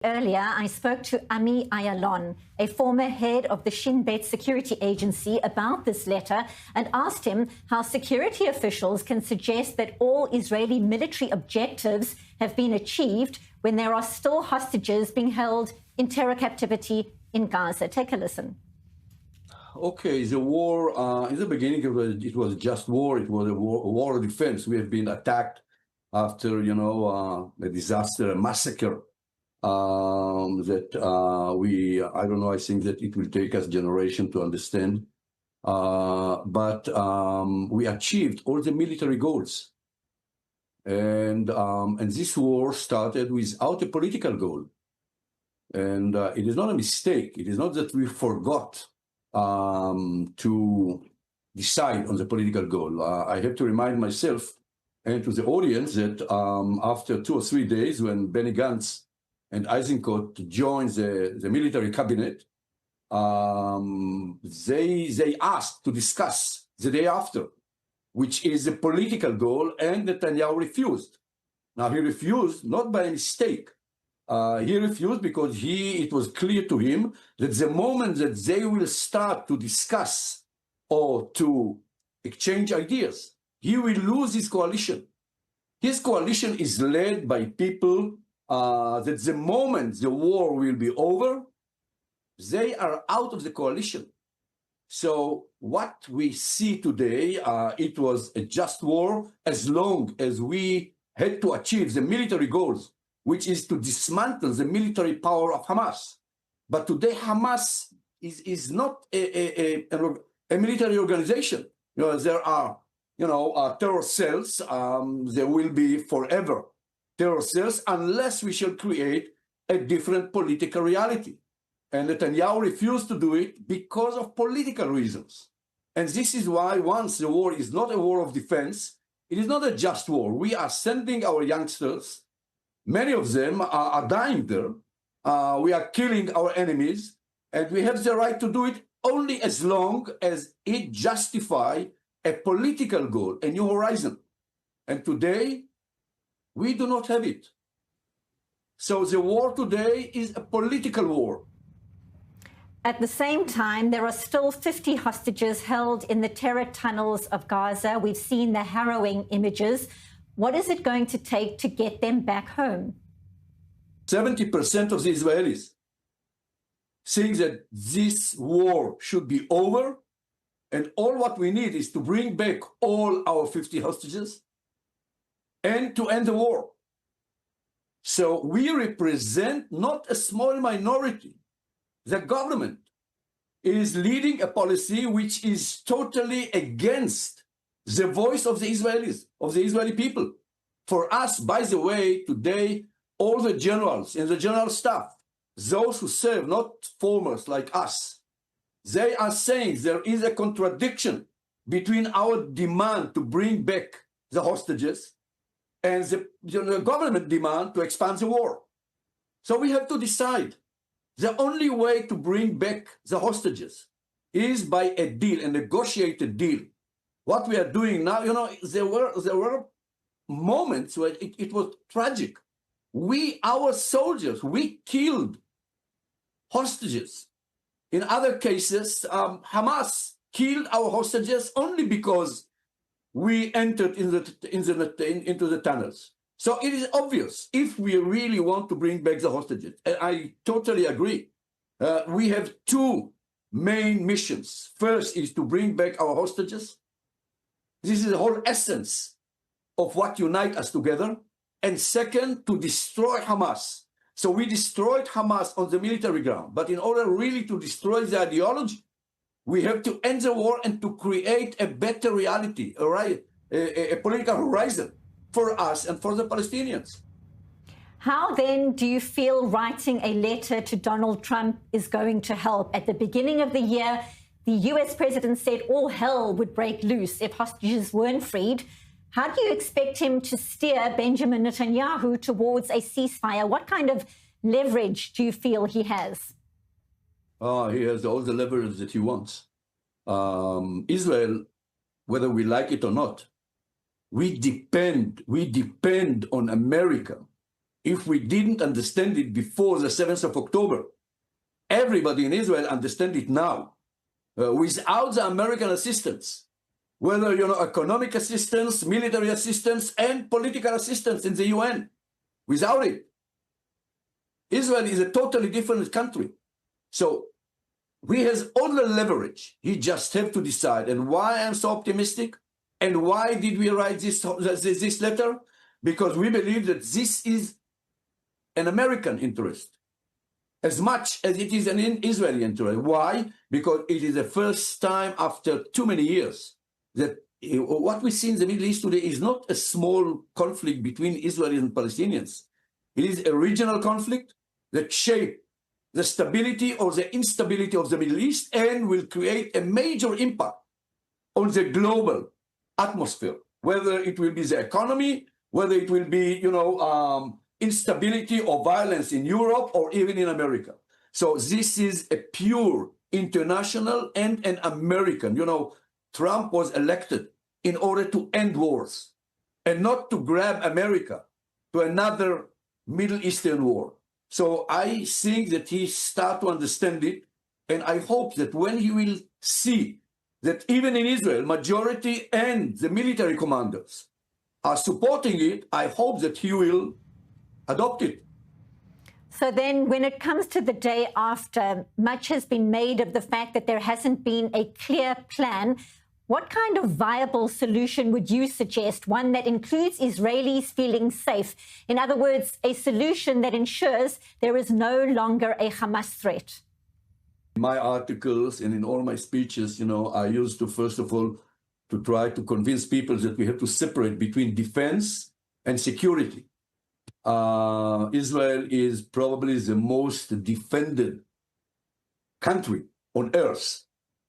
Earlier, I spoke to Ami Ayalon, a former head of the Shin Bet security agency, about this letter and asked him how security officials can suggest that all Israeli military objectives have been achieved when there are still hostages being held in terror captivity in Gaza. Take a listen. Okay, the war, in the beginning, it was just war. It was a war of defense. We have been attacked after, a disaster, a massacre. I don't know, I think that it will take us a generation to understand. But we achieved all the military goals. And this war started without a political goal. And it is not a mistake. It is not that we forgot to decide on the political goal. I have to remind myself and to the audience that after 2 or 3 days, when Benny Gantz and Eisenkot joined the military cabinet, they asked to discuss the day after, which is a political goal, and Netanyahu refused. Now, he refused not by mistake. He refused because it was clear to him that the moment that they will start to discuss or to exchange ideas, he will lose his coalition. His coalition is led by people that the moment the war will be over, they are out of the coalition. So what we see today, it was a just war as long as we had to achieve the military goals, which is to dismantle the military power of Hamas. But today Hamas is not a military organization. There are terror cells. There will be forever terror cells unless we shall create a different political reality. And Netanyahu refused to do it because of political reasons. And this is why once the war is not a war of defense, it is not a just war. We are sending our youngsters. Many of them are dying there. We are killing our enemies. And we have the right to do it only as long as it justifies a political goal, a new horizon. And today, we do not have it. So the war today is a political war. At the same time, there are still 50 hostages held in the terror tunnels of Gaza. We've seen the harrowing images. What is it going to take to get them back home? 70% of the Israelis think that this war should be over, and all what we need is to bring back all our 50 hostages and to end the war. So we represent not a small minority. The government is leading a policy which is totally against the voice of the Israelis, of the Israeli people. For us, by the way, today, all the generals and the general staff, those who serve, not formers like us, they are saying there is a contradiction between our demand to bring back the hostages and the government demand to expand the war. So we have to decide. The only way to bring back the hostages is by a deal, a negotiated deal. What we are doing now, there were moments where it was tragic. Our soldiers, we killed hostages. In other cases, Hamas killed our hostages only because we entered into the tunnels. So it is obvious, if we really want to bring back the hostages, and I totally agree, we have two main missions. First is to bring back our hostages. This is the whole essence of what unites us together. And second, to destroy Hamas. So we destroyed Hamas on the military ground. But in order really to destroy the ideology, we have to end the war and to create a better reality, a political horizon for us and for the Palestinians. How then do you feel writing a letter to Donald Trump is going to help? At the beginning of the year, the US president said all hell would break loose if hostages weren't freed. How do you expect him to steer Benjamin Netanyahu towards a ceasefire? What kind of leverage do you feel he has? He has all the leverage that he wants. Israel, whether we like it or not, we depend on America if we didn't understand it before the 7th of October. Everybody in Israel understands it now. Without the American assistance, whether, economic assistance, military assistance, and political assistance in the UN, without it, Israel is a totally different country. So he has all the leverage. He just have to decide. And why I'm so optimistic? And why did we write this letter? Because we believe that this is an American interest as much as it is an Israeli interest. Why? Because it is the first time after too many years that what we see in the Middle East today is not a small conflict between Israelis and Palestinians. It is a regional conflict that shapes the stability or the instability of the Middle East and will create a major impact on the global atmosphere, whether it will be the economy, whether it will be, instability or violence in Europe or even in America. So this is a pure international and an American. Trump was elected in order to end wars and not to grab America to another Middle Eastern war. So I think that he start to understand it, and I hope that when he will see that even in Israel, majority and the military commanders are supporting it, I hope that he will adopt it. So then when it comes to the day after, much has been made of the fact that there hasn't been a clear plan. What kind of viable solution would you suggest? One that includes Israelis feeling safe? In other words, a solution that ensures there is no longer a Hamas threat? In my articles and in all my speeches, I used to, first of all, to try to convince people that we have to separate between defense and security. Israel is probably the most defended country on earth.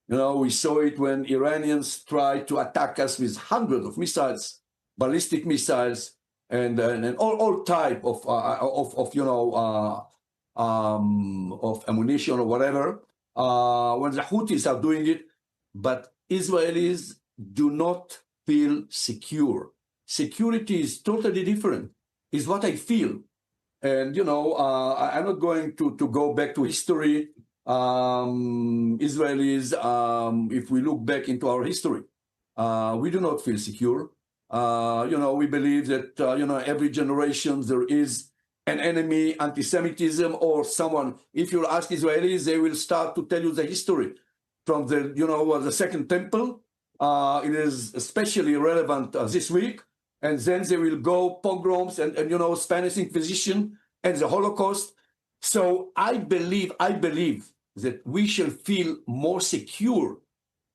We saw it when Iranians tried to attack us with hundreds of missiles, ballistic missiles, and all type of ammunition or whatever. When the Houthis are doing it, but Israelis do not feel secure. Security is totally different. Is what I feel. And, I'm not going to go back to history. Israelis, if we look back into our history, we do not feel secure. We believe that, every generation there is an enemy, anti-Semitism, or someone. If you ask Israelis, they will start to tell you the history from the Second Temple. It is especially relevant this week. And then they will go pogroms and Spanish Inquisition and the Holocaust. So I believe that we shall feel more secure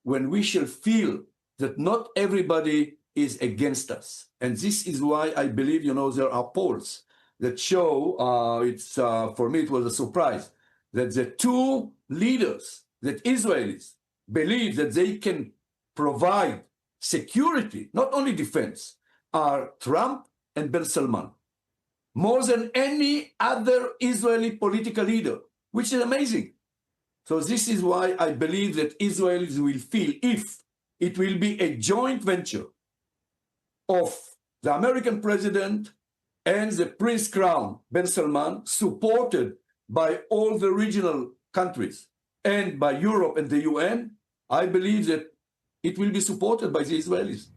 when we shall feel that not everybody is against us. And this is why I believe, there are polls that show, for me it was a surprise, that the two leaders that Israelis believe that they can provide security, not only defense, are Trump and Ben Salman, more than any other Israeli political leader, which is amazing. So this is why I believe that Israelis will feel, if it will be a joint venture of the American president and the Prince Crown, Ben Salman, supported by all the regional countries and by Europe and the UN, I believe that it will be supported by the Israelis.